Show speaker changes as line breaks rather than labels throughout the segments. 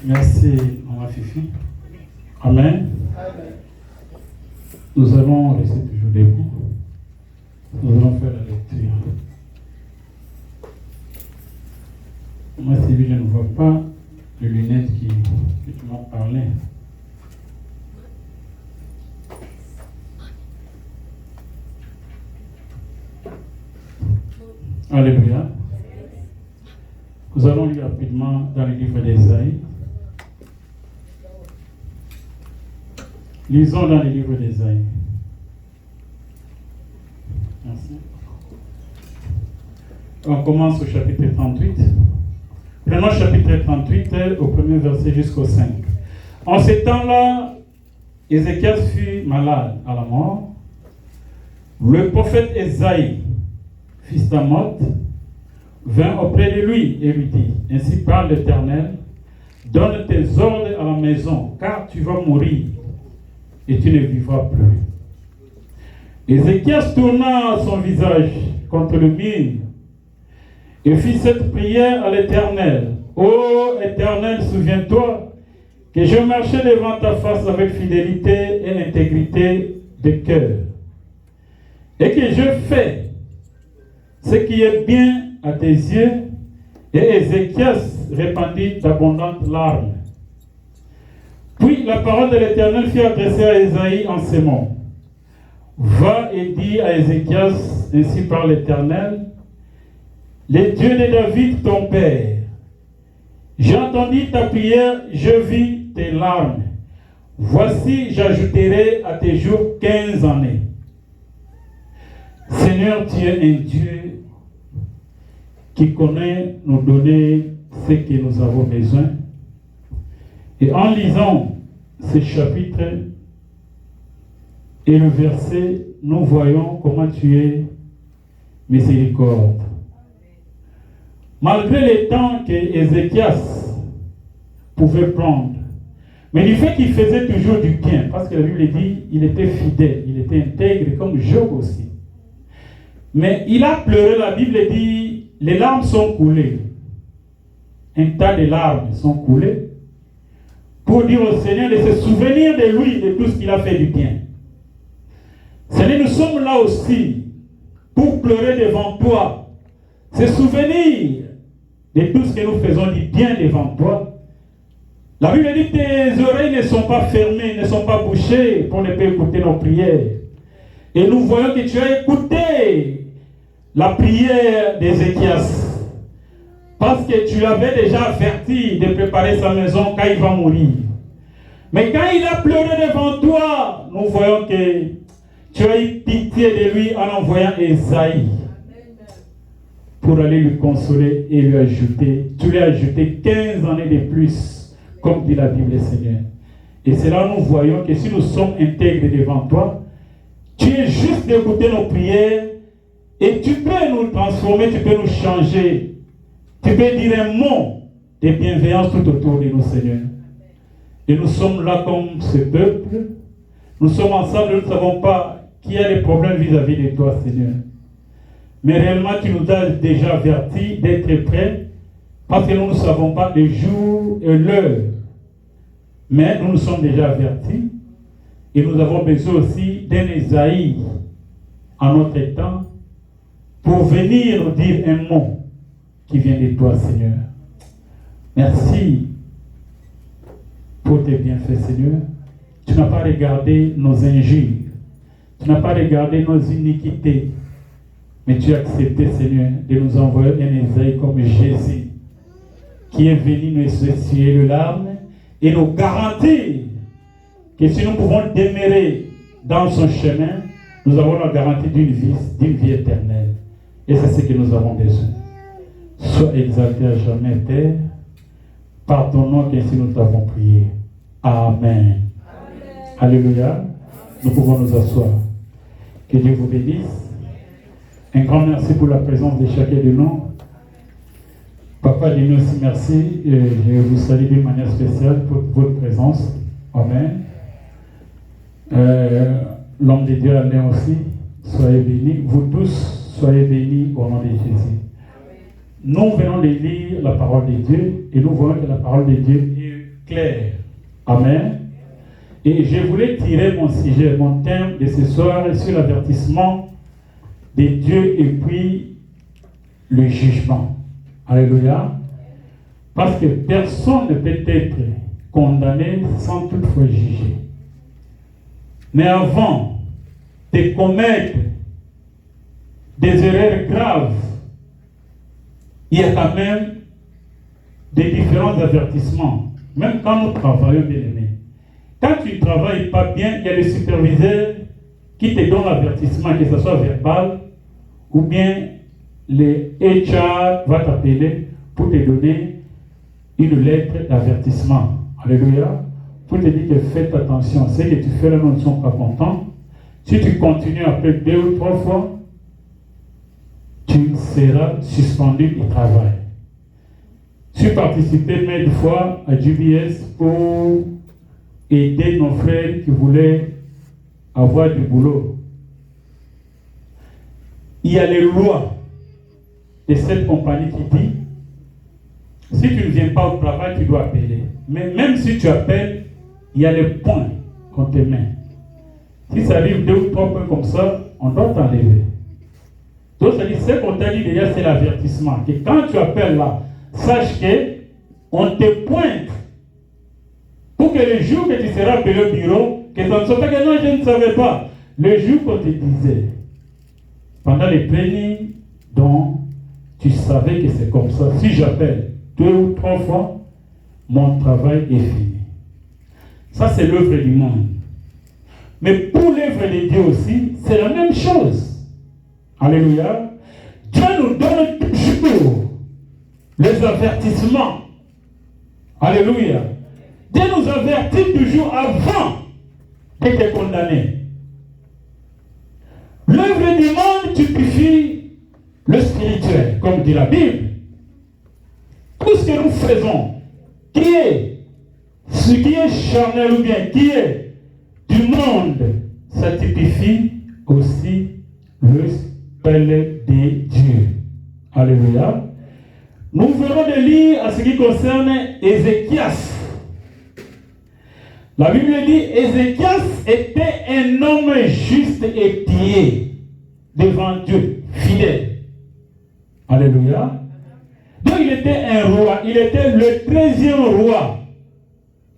Merci, Maman Fifi. Amen. Nous allons rester toujours debout. Nous allons faire la lecture. Moi, Sylvie, je ne vois pas les lunettes que tu m'as parlé. Alléluia. Nous allons lire rapidement dans le livre d'Ésaïe. Lisons dans le livre d'Ésaïe. Merci. On commence au chapitre 38. Prenons chapitre 38 au premier verset jusqu'au 5. En ces temps-là, Ézéchias fut malade à la mort. Le prophète Ésaïe, fils d'Amoth, vint auprès de lui et lui dit, ainsi parle l'Éternel, donne tes ordres à la maison, car tu vas mourir et tu ne vivras plus. Ézéchias tourna son visage contre le mur et fit cette prière à l'Éternel. Ô Éternel, souviens-toi que je marchais devant ta face avec fidélité et intégrité de cœur, et que je fais ce qui est bien à tes yeux. Et Ézéchias répandit d'abondantes larmes. Puis la parole de l'Éternel fut adressée à Ésaïe en ces mots. Va et dis à Ézéchias, ainsi parle l'Éternel, le Dieu de David, ton père. J'ai entendu ta prière, je vis tes larmes. Voici, j'ajouterai à tes jours 15 années. Seigneur, tu es un Dieu qui connaît nous donner ce que nous avons besoin. Et en lisant ce chapitre et le verset, nous voyons comment tu es miséricorde. Malgré les temps que Ézéchias pouvait prendre, mais du fait qu'il faisait toujours du bien, parce que la Bible dit il était fidèle, il était intègre comme Job aussi. Mais il a pleuré, la Bible dit, les larmes sont coulées. Un tas de larmes sont coulées pour dire au Seigneur de se souvenir de lui, de tout ce qu'il a fait du bien. Seigneur, nous sommes là aussi pour pleurer devant toi, se souvenir de tout ce que nous faisons du bien devant toi. La Bible dit que tes oreilles ne sont pas fermées, ne sont pas bouchées pour ne pas écouter nos prières. Et nous voyons que tu as écouté la prière d'Ézéchias. Parce que tu l'avais déjà averti de préparer sa maison quand il va mourir. Mais quand il a pleuré devant toi, nous voyons que tu as eu pitié de lui en envoyant Ésaïe pour aller lui consoler et lui ajouter. Tu lui as ajouté 15 années de plus, comme dit la Bible, Seigneur. Et c'est là où nous voyons que si nous sommes intègres devant toi, tu es juste d'écouter nos prières et tu peux nous transformer, tu peux nous changer. Tu peux dire un mot de bienveillance tout autour de nous, Seigneur. Et nous sommes là comme ce peuple. Nous sommes ensemble, nous ne savons pas qui a des problèmes vis-à-vis de toi, Seigneur. Mais réellement, tu nous as déjà avertis d'être prêts, parce que nous ne savons pas le jour et l'heure. Mais nous nous sommes déjà avertis. Et nous avons besoin aussi d'un Ésaïe en notre temps pour venir nous dire un mot qui vient de toi, Seigneur. Merci pour tes bienfaits, Seigneur. Tu n'as pas regardé nos injures. Tu n'as pas regardé nos iniquités. Mais tu as accepté, Seigneur, de nous envoyer un Ésaïe comme Jésus, qui est venu nous essuyer les larmes et nous garantir que si nous pouvons demeurer dans son chemin, nous avons la garantie d'une vie éternelle. Et c'est ce que nous avons besoin. Sois exalté à jamais, Père, par ton nom qu'ainsi nous t'avons prié. Amen. Amen. Alléluia. Nous pouvons nous asseoir. Que Dieu vous bénisse. Un grand merci pour la présence de chacun de nous. Papa, dis-nous aussi merci. Et je vous salue d'une manière spéciale pour votre présence. Amen. L'homme de Dieu Alain aussi, soyez bénis. Vous tous, soyez bénis au nom de Jésus. Nous venons de lire la parole de Dieu et nous voyons que la parole de Dieu est clair. Amen. Et je voulais tirer mon sujet, mon thème de ce soir sur l'avertissement de Dieu et puis le jugement. Alléluia. Parce que personne ne peut être condamné sans toutefois juger. Mais avant de commettre des erreurs graves, il y a quand même des différents avertissements. Même quand nous travaillons, bien aimés. Quand tu ne travailles pas bien, il y a le superviseur qui te donne l'avertissement, que ce soit verbal, ou bien le HR va t'appeler pour te donner une lettre d'avertissement. Alléluia. Pour te dire que faites attention, ce que tu fais là, nous ne sommes pas contents. Si tu continues après 2 ou 3 fois, tu seras suspendu du travail. J'ai participé maintes fois à JBS pour aider nos frères qui voulaient avoir du boulot. Il y a les lois de cette compagnie qui dit, si tu ne viens pas au travail, tu dois appeler. Mais même si tu appelles, il y a les points qu'on te met. Si ça arrive 2 ou 3 points comme ça, on doit t'enlever. Donc ça dit, ce qu'on t'a dit déjà, c'est l'avertissement. Que quand tu appelles là, sache qu'on te pointe pour que le jour que tu seras appelé au bureau, que ça ne soit pas que non, je ne savais pas. Le jour qu'on te disait, pendant les plannings, donc tu savais que c'est comme ça. Si j'appelle 2 ou 3 fois, mon travail est fini. Ça, c'est l'œuvre du monde. Mais pour l'œuvre de Dieu aussi, c'est la même chose. Alléluia. Dieu nous donne toujours les avertissements. Alléluia. Dieu nous avertit toujours avant d'être condamné. L'œuvre du monde typifie le spirituel, comme dit la Bible. Tout ce que nous faisons, ce qui est charnel ou bien qui est du monde, ça typifie aussi le spell de Dieu. Alléluia. Nous venons de lire à ce qui concerne Ézéchias. La Bible dit, Ézéchias était un homme juste et pieux devant Dieu, fidèle. Alléluia. Donc il était un roi, il était le 13e roi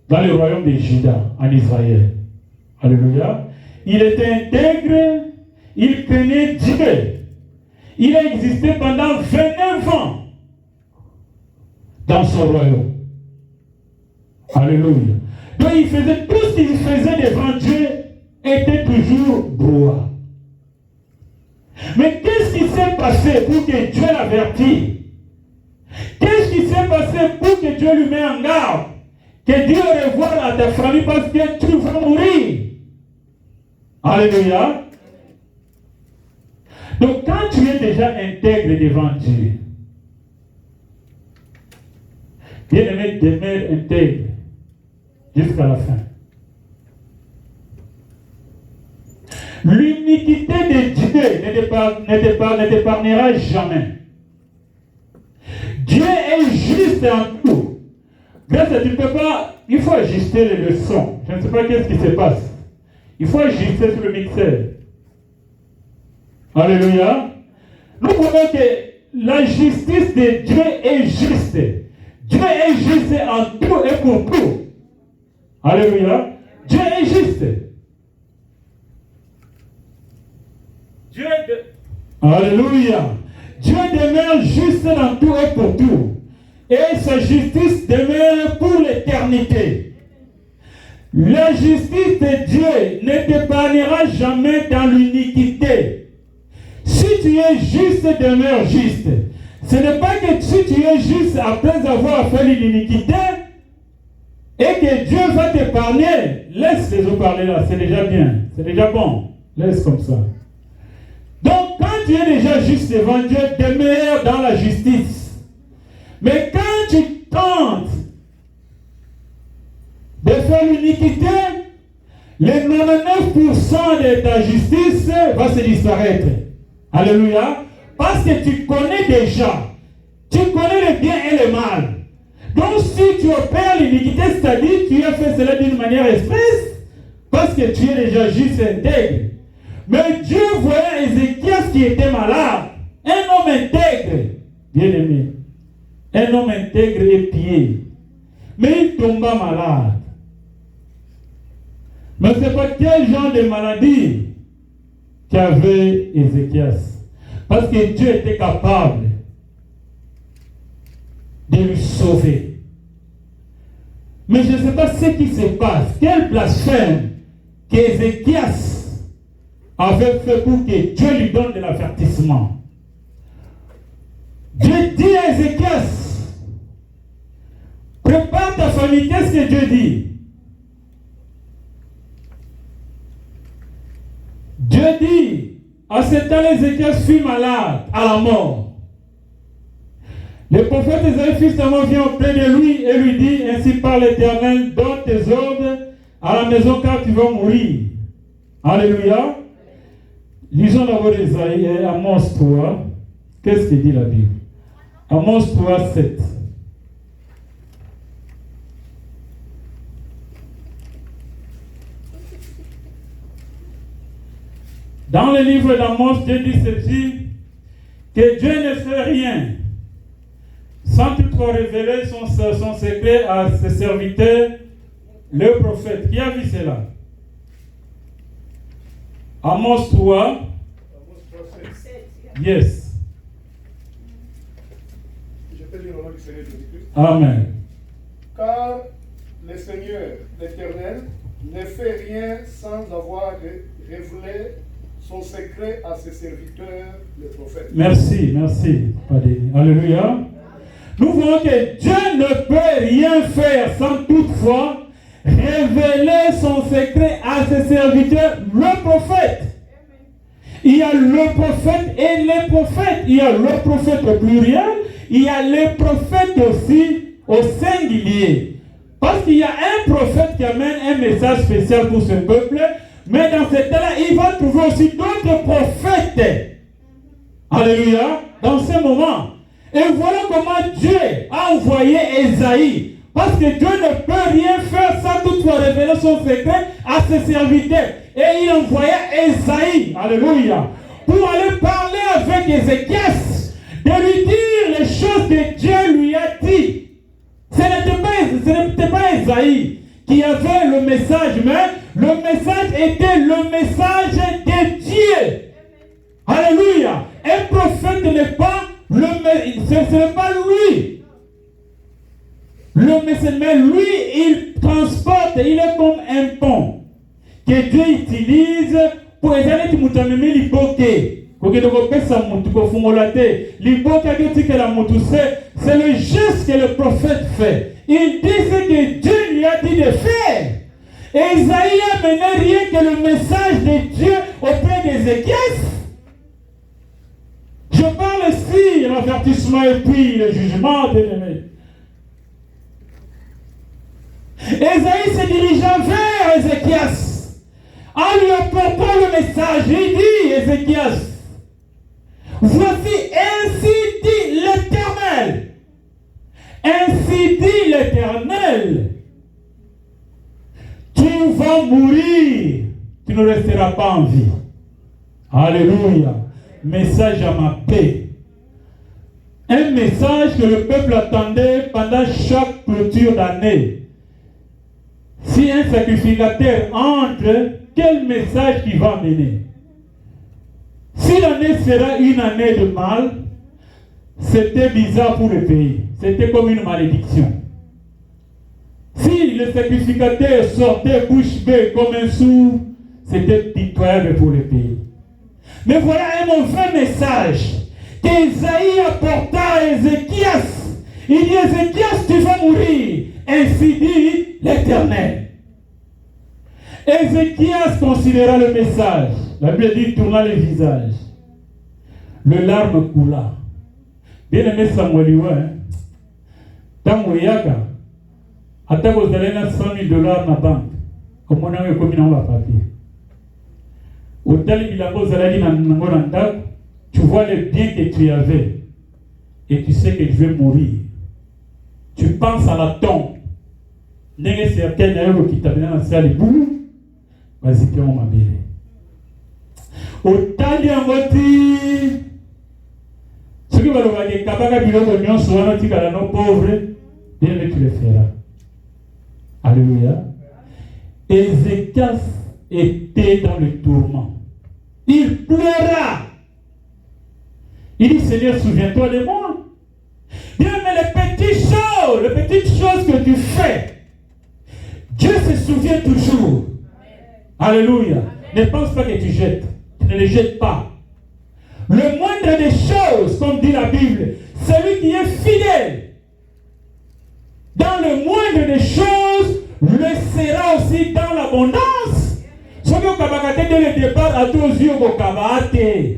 dans le royaume de Juda, en Israël. Alléluia. Il était intègre, il craignait Dieu. Il a existé pendant 29 ans dans son royaume. Alléluia. Donc il faisait tout ce qu'il faisait devant Dieu était toujours droit. Mais qu'est-ce qui s'est passé pour que Dieu l'avertisse? Qu'est-ce qui s'est passé pour que Dieu lui mette en garde? Que Dieu revoie à ta famille parce que tu vas mourir. Alléluia. Donc quand tu es déjà intègre devant Dieu, bien-aimé, demeure intègre jusqu'à la fin. L'uniquité de Dieu ne t'épargnera jamais. Dieu est juste en tout. Grâce à tu ne peux pas, il faut ajuster les leçons. Je ne sais pas qu'est-ce qui se passe. Il faut ajuster sur le mixeur. Alléluia. Nous voyons que la justice de Dieu est juste. Dieu est juste en tout et pour tout. Alléluia. Dieu est juste. Alléluia. Dieu demeure juste dans tout et pour tout. Et sa justice demeure pour l'éternité. La justice de Dieu ne t'épargnera jamais dans l'iniquité. Si tu es juste, demeure juste. Ce n'est pas que si tu es juste après avoir fait l'iniquité et que Dieu va t'épargner. Laisse les autres parler là, c'est déjà bien, c'est déjà bon. Laisse comme ça. Donc quand tu es déjà juste devant Dieu, demeure dans la justice. Mais quand tu tentes de faire l'iniquité, les 99% de ta justice va se disparaître. Alléluia. Parce que tu connais déjà. Tu connais le bien et le mal. Donc si tu opères l'iniquité, c'est-à-dire tu as fait cela d'une manière expresse, parce que tu es déjà juste intègre. Mais Dieu voyait Ézéchias qui était malade, un homme intègre, bien aimé, un homme intègre et pieux, mais il tomba malade. Mais ce n'est pas quel genre de maladie qu'avait Ézéchias, parce que Dieu était capable de lui sauver. Mais je ne sais pas ce qui se passe, quel blasphème qu'Ézéchias avait fait pour que Dieu lui donne de l'avertissement. Dieu dit à Ézéchias, prépare ta famille. Qu'est-ce que Dieu dit? Dieu dit, à ce temps, Ézéchias fut malade à la mort. Le prophète Ésaïe, fils d'Amos, vient auprès de lui et lui dit, ainsi parle l'Éternel, donne tes ordres à la maison car tu vas mourir. Alléluia. Lisons d'abord Ésaïe et Amos 3. Qu'est-ce que dit la Bible? Amos 3, 7. Dans le livre d'Amos, Dieu dit ceci, que Dieu ne fait rien sans toutefois révéler son secret à ses serviteurs, le prophète. Qui a vu cela? Amos 3. Yes.
Je peux lire au nom du Seigneur Jésus-Christ.
Amen.
Car le Seigneur, l'Éternel, ne fait rien sans avoir révélé son secret à ses serviteurs, les prophètes.
Merci. Alléluia. Nous voyons que Dieu ne peut rien faire sans toutefois révéler son secret à ses serviteurs, le prophète. Il y a le prophète et les prophètes. Il y a le prophète au pluriel, il y a les prophètes aussi au singulier. Parce qu'il y a un prophète qui amène un message spécial pour ce peuple, mais dans ce temps-là, il va trouver aussi d'autres prophètes. Alléluia. Dans ce moment. Et voilà comment Dieu a envoyé Ésaïe. Parce que Dieu ne peut rien faire sans toutefois révéler son secret à ses serviteurs. Et il envoya Ésaïe, alléluia, pour aller parler avec Ézéchias, de lui dire les choses que Dieu lui a dit. Ce n'était pas Ésaïe qui avait le message, mais le message était le message de Dieu. Alléluia. Un prophète n'est pas ce n'est pas lui. Mais lui, il transporte, il est comme un pont que Dieu utilise pour aider les mutamimi liboke. C'est le geste que le prophète fait. Il dit ce que Dieu lui a dit de faire. Et Isaïe a mené rien que le message de Dieu auprès d'Ézéchias. Je parle ici de l'avertissement et puis le jugement, bien-aimé. Ésaïe se dirigea vers Ézéchias en lui apportant le message. Il dit, Ézéchias, voici, ainsi dit l'Éternel. Ainsi dit l'Éternel. Tu vas mourir, tu ne resteras pas en vie. Alléluia. Message à ma paix. Un message que le peuple attendait pendant chaque clôture d'année. Si un sacrificateur entre, quel message qu'il va amener? Si l'année sera une année de mal, c'était bizarre pour le pays. C'était comme une malédiction. Si le sacrificateur sortait bouche bée comme un sourd, c'était pitoyable pour le pays. Mais voilà un mauvais message qu'Ésaïe apporta à Ézéchias. Il dit, Ézéchias, tu vas mourir. Ainsi dit l'Éternel. Ézéchias considéra le message. La Bible dit, tourna le visage. Le larme coula. Bien aimé Samuel, Tangoyaka, attends vous allez na $100,000 na banque. Comment on a commis dans la papier. Tu vois le bien que tu avais et tu sais que tu veux mourir. tu penses à la tombe. N'est-ce pas certain d'ailleurs qui t'a bien lancé à l'éboulou? Vas-y, puis on m'a bien. Au temps d'Angoti, ce qui va le voir, les Kabaka Biloko Nyon, souvent, tu vas nos pauvres, bien tu le feras. Alléluia. Ézéchias était dans le tourment. Il pleura. Il dit, Seigneur, souviens-toi de moi. Bien, mais les petites choses que tu fais, Dieu se souvient toujours. Alléluia. Ne pense pas que tu jettes. Tu ne les jettes pas. Le moindre des choses, comme dit la Bible, celui qui est fidèle, dans le moindre des choses, le sera aussi dans l'abondance. Ce que vous avez dès le départ, à tous yeux, vous avez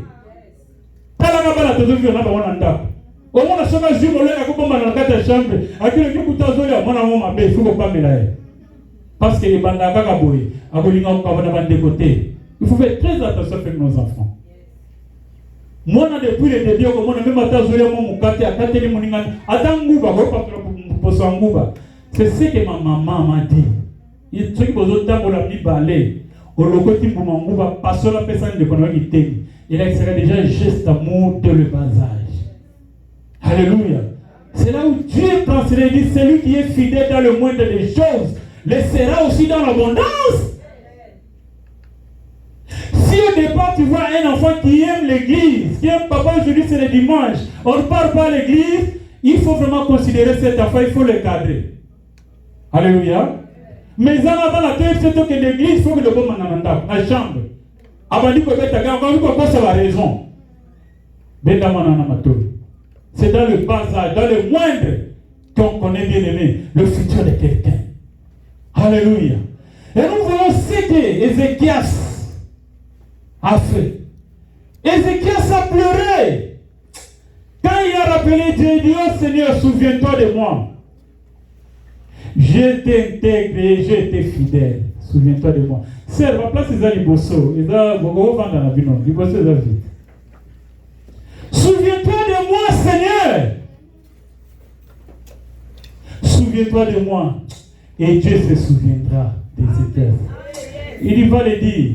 au moins, la chose jour, on a comme dans la chambre, à qui le dit que tu as joué à mon amour, mais il faut pas me l'air. Parce que les bandes à Gagaboy, à Bolinga, on va de côté. Il faut faire très attention avec nos enfants. Moi, depuis le début, on a même attendu mon côté, à Kateli Moningan, à Dangouba, c'est ce que ma maman m'a dit. Il faut que vous ayez un peu de balai. Au locotin pour mon gouba, pas seul la personne de connaître. Il a extrait déjà un geste d'amour de le bas âge. Alléluia. C'est là où Dieu pense, il dit, celui qui est fidèle dans le moindre des choses, le sera aussi dans l'abondance. Si au départ tu vois un enfant qui aime l'église, qui aime papa, aujourd'hui c'est le dimanche, on ne part pas à l'église, il faut vraiment considérer cet enfant, il faut le cadrer. Alléluia. Mais avant la terre, c'est que l'église, il faut que le bon manamanda, la chambre. Avant de dire que c'est la raison. C'est dans le bazar, dans le moindre, qu'on connaît bien aimé le futur de quelqu'un. Alléluia. Et nous voyons ce que Ézéchias a fait. Ézéchias a pleuré. Quand il a rappelé Dieu, il dit, oh Seigneur, souviens-toi de moi. Je t'ai intégré, je t'ai fidèle. Souviens-toi de moi. Sœur, ma place est à Liboso. Il a beaucoup de la vie. Liboso est à vie. Souviens-toi de moi, Seigneur. Souviens-toi de moi. Et Dieu se souviendra des éternes. Il va le dire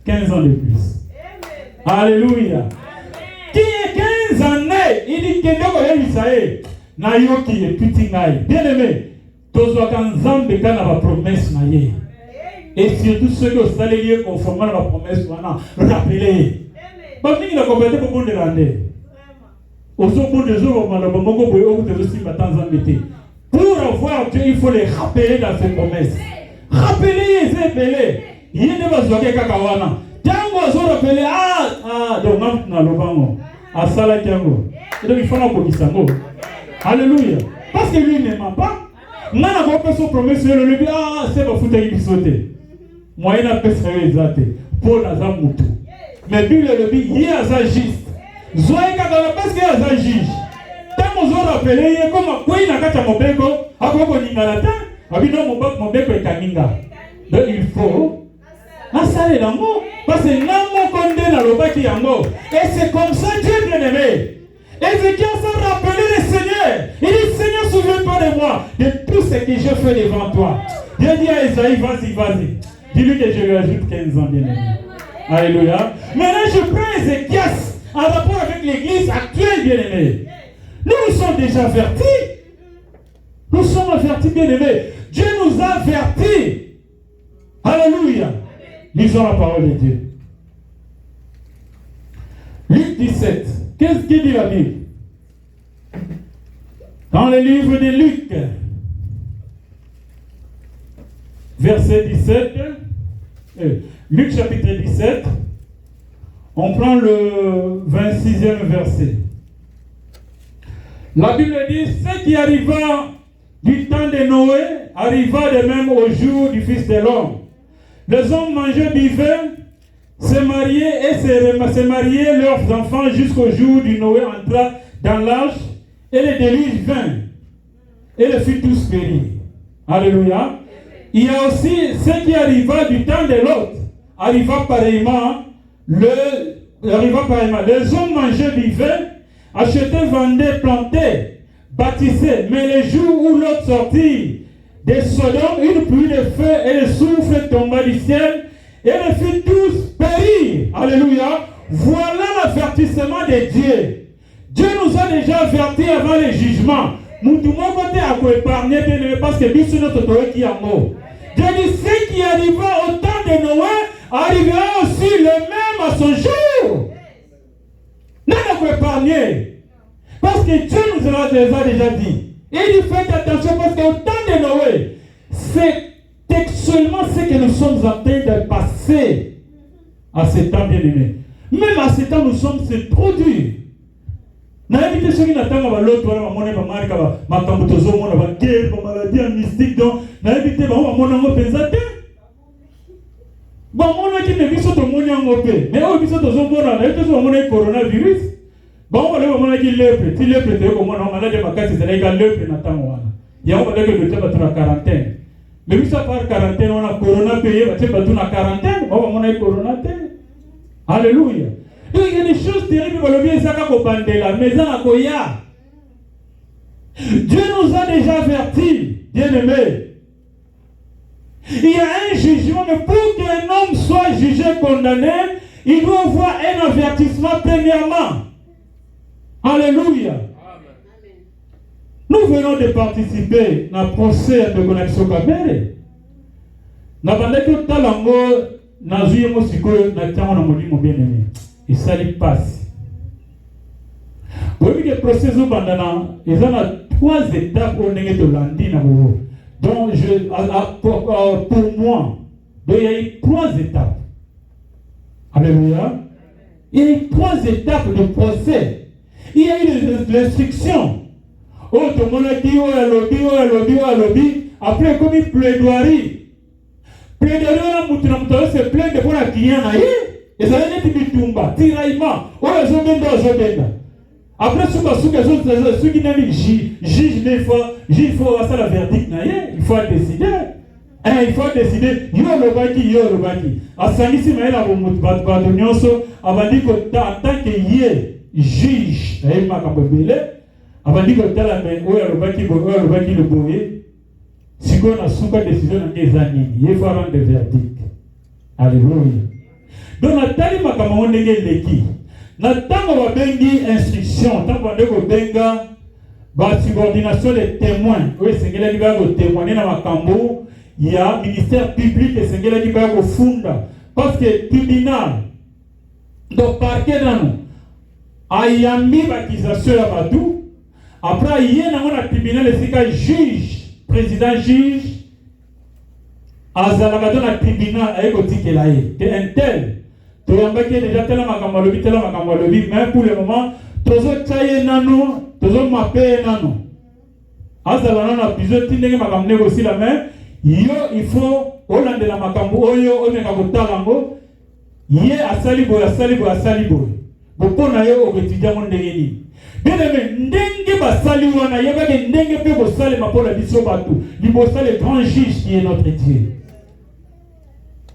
15 ans de plus. Alléluia. Qui est 15 années? Il dit que nous Isaïe. Nayoki est petit naï. Bien aimé. Tous les gens qui ont la promesse naïe. Et surtout ceux qui ont salé conformément à la promesse, rappelez. Parce qu'il a complété pour vous de l'année. Au bout des jours, pour avoir Dieu, il faut les rappeler dans ses promesses. Rappelez, rappelez. Il ne va pas se kakawana. Tango zo rappelé donc on a le bango. À sala tango. Donc il faut la polisango. Alléluia. Parce que lui ne ment pas. Nana ko pe so promesse le lui c'est pas foutre il sauter. Moi il a fait ça exact. Pour la zamutu. Mais lui le dit il a ça juste. Zoé kakala parce qu'il a ça juge. Tango zo rappelé comme quoi il a kata mobeko, akoko ningalata, abino mobeko ekaninga. Donc il faut asale nango parce que nango konde na lobaki yango. Et c'est comme ça Dieu bien-aimé. Ézéchias a rappelé le Seigneur. Il dit, Seigneur, souviens-toi de moi, de tout ce que je fais devant toi. Dieu dit à Esaïe, vas-y, vas-y. Dis-lui que je lui ajoute 15 ans, bien-aimé. Alléluia. Maintenant, je prends Ézéchias en rapport avec l'église actuelle, bien-aimé. Nous sommes déjà avertis. Nous sommes avertis, bien-aimés. Dieu nous a avertis. Alléluia. Lisons la parole de Dieu. Luc 17. Qu'est-ce qu'il dit la Bible? Dans le livre de Luc, verset 17, Luc chapitre 17, on prend le 26e verset. La Bible dit, ce qui arriva du temps de Noé arriva de même au jour du Fils de l'homme. Les hommes mangeaient, buvaient, se mariaient et se mariaient leurs enfants jusqu'au jour où Noé entra dans l'âge et le déluge vint et le fit tous périr. Alléluia. Il y a aussi ce qui arriva du temps de l'autre. Arriva pareillement. Les hommes mangeaient, buvaient, achetaient, vendaient, plantaient bâtissait. Mais le jour où Lot sortit de Sodome, une pluie de feu et de souffle tomba du ciel et les fit tous périr. Alléluia. Voilà l'avertissement de Dieu. Dieu nous a déjà avertis avant le jugement. Nous devons côté à quoi épargner parce que nous sommes notre Dieu qui est mort. Dieu dit ce qui arriva au temps de Noé arrivera aussi le même à son jour. Nous devons épargner. Parce que Dieu nous a déjà dit. Et il dit faites attention parce qu'au temps de Noé, c'est textuellement ce que nous sommes en train de passer à ce temps bien aimé. Même à ce temps, nous sommes c'est trop dur. Naïvité ceux qui n'attendent pas l'autre, voilà, ma marque, ma cambutozo, ma guerre, ma maladie mystique, donc naïvité, ma monnaie pesante. Bon, mon qui ne vit sur ton monnaie en opé, mais au vit sur ton monnaie, naïvité sur mon coronavirus. Bon, on va le moment qui lèpre, si lèpre, tu es comme moi, on a des vacances, c'est là, il y a lèpre, n'attend. Il y a un moment que le temps va la quarantaine. Mais vu ça par quarantaine, on a corona payé, tu vas la quarantaine, on va mon corona. Alléluia. Donc il y a des choses terribles pour le bien, ça va mais ça va. Dieu nous a déjà avertis, bien aimés. Il y a un jugement, mais pour qu'un homme soit jugé, condamné, il doit avoir un avertissement premièrement. Alléluia. Amen. Nous venons de participer à un procès de connexion caméra. Nous avons dit que talango nazuye mosiko na tiamo na molimo bien aimé. Et ça lui passe. Pour lui que procès au bandana, ils ont 3 étapes au négatif de l'andi na bo. Donc pour moi, il y a eu 3 étapes. Alléluia. Il y a eu 3 étapes de procès. Il y a eu l'instruction. Oh, tout le monde a dit, oh, lobby. Après, comme une plaidoirie. Plaidoirie, on a se plaint devant la client. Et ça a été bitumba, tiraillement. Oh, les hommes. Après, ceux qui n'ont pas juge, il faut avoir la verdict. Il faut décider. Il faut décider. Il y a le baki. À Sanisi, il y a le baki. Avant dit que en tant que juge, il m'a avant dit que la le boyer, si on a sous décision dans des années, il faut rendre des verdicts. Alléluia. Donc, Nathalie m'a commandé l'équipe. Nathalie m'a bengi instruction. Tant qu'on benga, subordination des témoins. Oui, c'est qu'il y a des témoins dans ma cambo. Il y a ministère public et c'est qu'il y a des funda. Parce que tribunal, donc parquet dans nous. Ayambi l'accusation à Badou. Après, il y a un tribunal, c'est juge, président juge. Azalagado na tribunal, avec le ticket là. C'est un tel. Tu as déjà tellement makambalobi, mais pour le moment, toujours tchaye nano, toujours mappé nano. Azalana na plusieurs tindenge makam négocier la main. Il faut, Hollande la makambo, oyo, onekagotalango. Yé asalibo. Beaucoup na yo au étudiant mon ndengeni. Bien aimé, ndenge basali wana yebake ndenge pe bosale mapola biso batu. Libosa le grand juge qui est notre Dieu.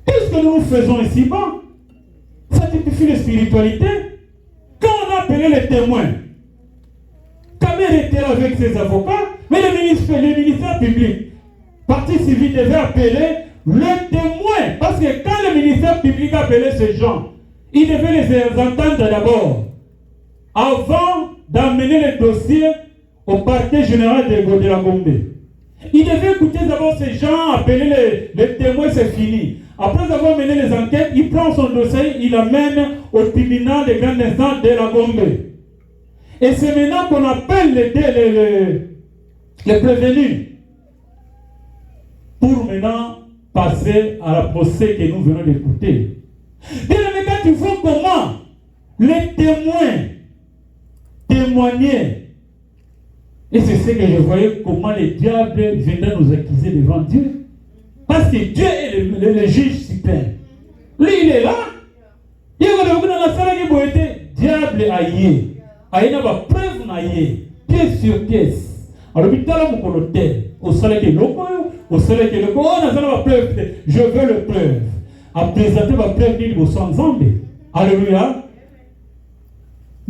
Qu'est-ce que nous faisons ici-bas? Ça typifie la spiritualité. Quand on a appelé les témoins, Kamer était avec ses avocats, mais le ministère public, partie civile devait appeler le témoin. Parce que quand le ministère public appelait ces gens, il devait les entendre d'abord, avant d'amener le dossier au parquet général de la Gombe. Il devait écouter d'abord ces gens, appeler les témoins, c'est fini. Après avoir mené les enquêtes, il prend son dossier, il l'amène au tribunal de grande instance de la Gombe. Et c'est maintenant qu'on appelle les prévenus pour maintenant passer à la procès que nous venons d'écouter. Bien aimé, quand tu vois comment les témoins témoignaient, et c'est ce que je voyais, comment les diables venaient nous accuser devant Dieu. Parce que Dieu est le juge suprême. Lui, il est là. Il y a dans la salle qui a été diable aïe. Aïe n'a pas preuve naïe. Pièce sur pièce. Alors, il y a mon colotel. Au salaire de l'eau, au salaire de l'eau. On a la preuve. Je veux le preuve. À présenter ma preuve de vos ensemble. Alléluia.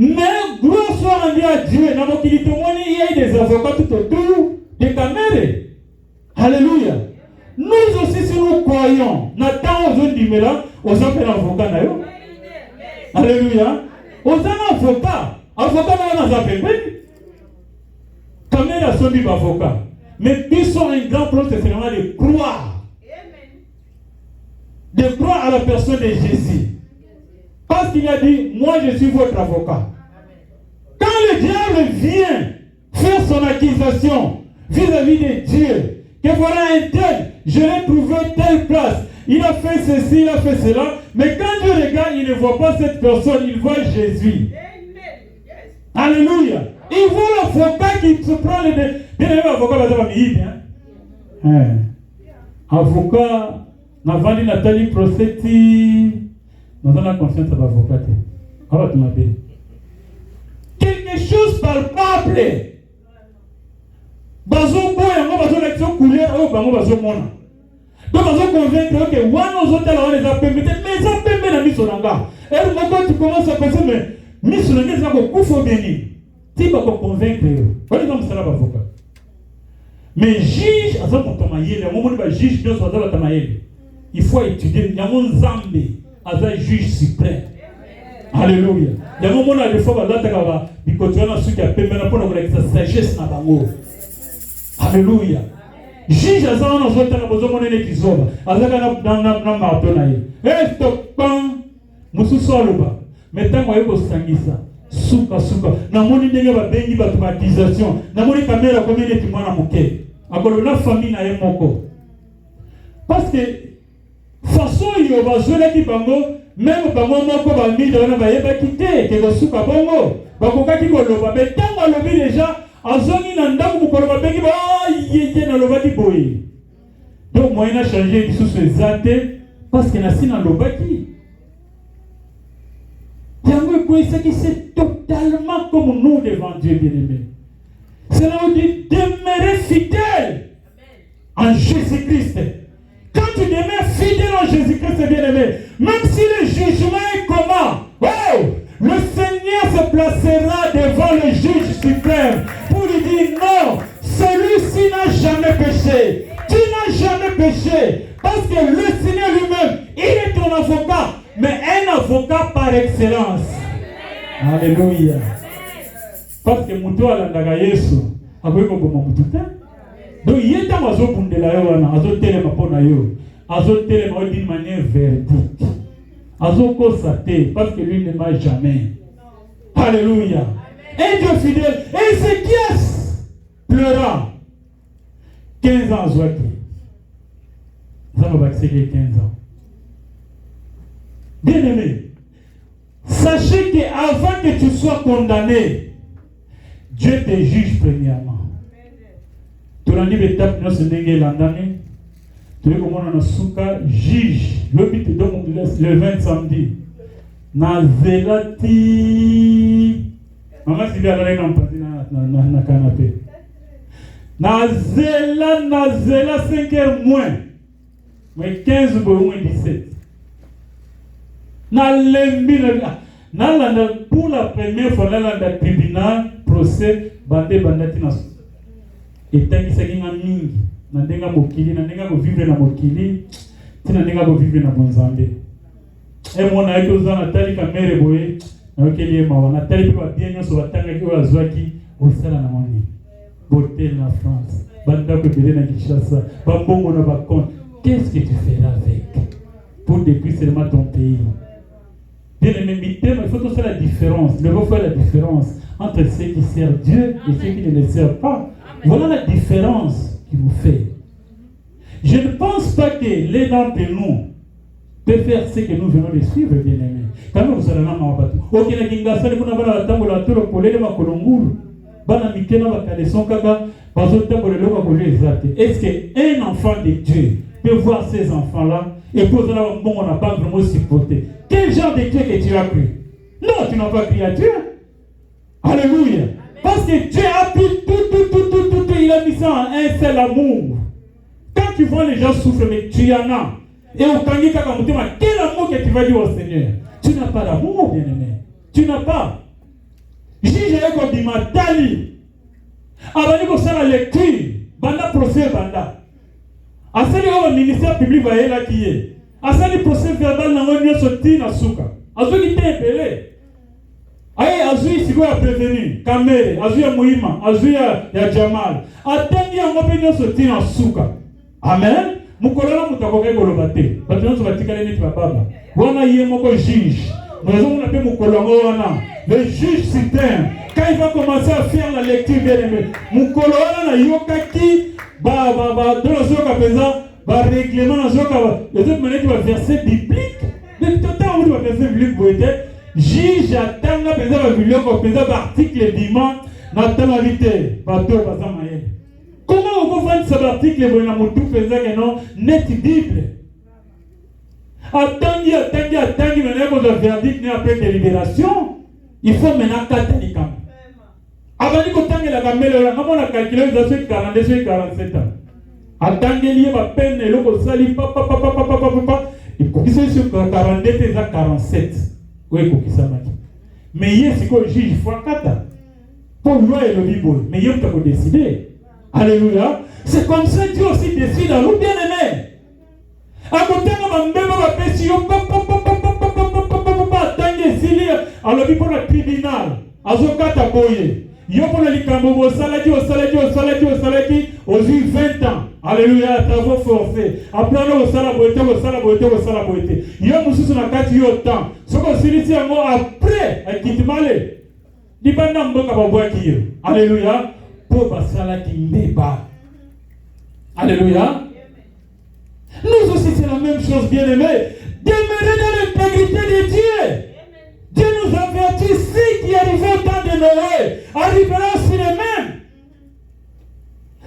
Mais gloire soit rendue à Dieu. Dans mon il y a des avocats tout autour des caméras. Alléluia. Nous aussi, si nous croyons, Nathan aux autres du mélange, aux autres avocats. Alléluia. Aux autres avocats. Avocats, nous avons appelé. Caméra sont des avocats. Mais ils sont un grand problème, c'est seulement de croire. De croire à la personne de Jésus. Parce qu'il a dit, moi je suis votre avocat. Quand le diable vient faire son accusation vis-à-vis de Dieu, que voilà un tel, je l'ai trouvé telle place, il a fait ceci, il a fait cela, mais quand Dieu regarde, il ne voit pas cette personne, il voit Jésus. Alléluia. Il voit l'avocat qui se prend le bien-aimé avocat, avocat, Navandi Nathalie Prosetti, nous avons la confiance à l'avocat. Alors tu m'appelles. Quelque chose palpable. Bazo boy, on va bazo l'action couleur, oh bango bazo mona. Donc bazo convaincre que one aux hôtels on les a permis, mais ils ont permis la mise au langa. Et maintenant tu commences à penser mais mise au langa c'est beaucoup faut bénir. Tu vas convaincre. Voilà comme ça l'avocat. Mais juge, à ce moment-là, le moment où le juge doit soit dans la tamaïle. Il faut étudier. Il y a mon Zambé, à juge suprême. Alléluia. Il y a un moment où il faut que continuer à ce qui a permis de sa sagesse à Bango. Alléluia. Juge à ça, on a besoin de qui soba. À ça, on a martonné. Eh, stop, pan. Moussou Soloba. Maintenant, on va y sangisa. Souka. Na moni ndenge ba bengi ba automatisation. Na moni caméra comme il est mwana moké. Akolo na famille na moko. Parce que façon yo ba zola ki bango même bango moko ba mi na ba yeba kité ke ba souka bango. Ba koka ki koloba mais tango lobi déjà azongi na ndako mukolo ba bengi ba yeye na loba ki boye. Donc moyen a changé sous ce zate parce que na sina loba ki c'est totalement comme nous devant Dieu bien-aimé. C'est là où dit demeurer fidèle en Jésus-Christ. Quand tu demeures fidèle en Jésus-Christ, bien-aimé, même si le jugement est comment, oh, le Seigneur se placera devant le juge suprême pour lui dire non, celui-ci n'a jamais péché. Tu n'as jamais péché. Parce que le Seigneur lui-même, il est ton avocat, mais un avocat par excellence. Alléluia. Parce que muto alandaka Yesu akoki koboma mutu te. Donc ye ntango azobundela yo wana azotelema mpo na yo azotelema d'une manière verdict azokosa te parce que lui ne m'a jamais. Alléluia. Un Dieu fidèle. Et Ézéchias pleura 15 ans azwaki. Ça va accéder 15 ans. Bien-aimé, sachez qu'avant que tu sois condamné, Dieu te juge premièrement. Tu l'as dit, l'étape de ce n'est l'année. Tu veux comment on a souka, juge. Le but donc le 20 samedi. Nazelati. Maman, si bien allé dans le canapé. Nazela 5 heures moins. Mais 15 moins 17. Pour la première fois, dans le tribunal, procès, bandé, et tant que ça qui n'a mingi, n'a denga mokili, n'a denga vivre na mokili, tina denga vivre na bonzambe. Et mon aïe aux ans, Nathalie Kamere boye, n'a qu'elle est mawa, Nathalie peut bien sur la tanga qui va zoaki au sala na moni. Beauté na France, banda peut béler na Kinshasa, bambongo na bakon. Qu'est-ce que tu feras avec pour détruire seulement ton pays? Bien aimé, il faut faire la différence. Il faut faire la différence entre ceux qui servent Dieu et ceux qui ne le servent pas. Voilà la différence qu'il vous fait. Je ne pense pas que l'un d'entre nous peut faire ce que nous venons de suivre, bien aimé. Quand même, vous allez en battre. Ok, la Kinshasa, vous n'avez pas la table, la tour, le poulet, le macolongoul. Bana mikena bakaleson kaka, bazotembo le loka koje exact. Est-ce qu'un enfant de Dieu peut voir ces enfants-là et poser là, bon, on n'a pas vraiment supporté? Quel genre de Dieu que tu as cru? Non, tu n'as pas crié à Dieu. Alléluia. Parce que Dieu a pris tout, il a mis ça en un seul amour. Quand tu vois les gens souffrir, mais tu en as. Et au Kangi Kakamutema, quel amour que tu vas dire au Seigneur? Tu n'as pas d'amour, bien-aimé. Tu n'as pas. Juge eko bimatali. Abani ko sala lecture. Banda procès banda. Asali au ministère public va yela kiye. Asali procès verbal na ngonyo soti na suka. Azui tempele. Aye azui siko ya prévenu. Kamere, azui ya muhima, azui ya Jamal. Atengi ya ngope soti na suka. Amen. Mukolola mutakoke golobate. Batonzo batikale neti baba. Wana yé moko juge. Nous avons appelé Moukolona, le juge suprême. Quand il va commencer à faire la lecture, bien aimé, Moukolona, Yokaki, dans le Zoka présent, règlement, dans le Zoka, les autres manières, tu vas verser biblique. Mais tout le temps, où tu vas verser biblique, vous êtes, juge, attends, la présent, la biblique, au présent, l'article dimanche, n'attend la vité, bateau, bazar, maïe. Comment on peut voir cet article, vous n'avez pas fait que non, net Bible. Attendez, maintenant que le verdict n'est après délibération, il faut maintenant calculer. Avant de calculer la gamelle, on a calculé les assurances 42 et 47 ans. Attendez, il y a peine, et l'eau sali, papa. Il faut qu'il soit sur 42 et 47. Oui, il faut qu'il soit mati. Mais il y a ce que le juge faut kata. Pour loi et le Bible, mais il y a pour décider. Alléluia. C'est comme ça que Dieu aussi décide à nous bien aimer. À côté de ma mère, ma pétition, alors il faut le tribunal. Azokata boye. Yo pour le likambo, salaki, aux 20 ans. Alléluia, travaux forcés. Après, au salaboité. Yo mususu na kati yo temps. Soko silisi yango après, akiti male. Libanda mboka babwaki yo. Alléluia. Po basalaki ndeba. Alléluia. Nous aussi, c'est la même chose, bien-aimés. Demeurer dans l'intégrité de Dieu. Dieu nous avertit, ce qui arrive au temps de Noé arrivera sur les mêmes.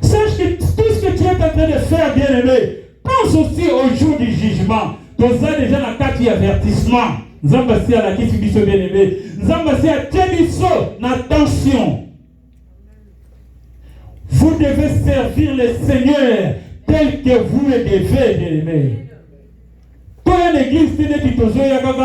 Sache que tout ce que tu es en train de faire, bien-aimé, pense aussi au jour du jugement. Donc ça, déjà, dans 4 avertissements. Nous avons passé à la question du bien-aimé. Nous avons passé à Thébiso, attention. Vous devez servir le Seigneur tel que vous le devez, bien-aimé. Toi, l'église, tu n'es pas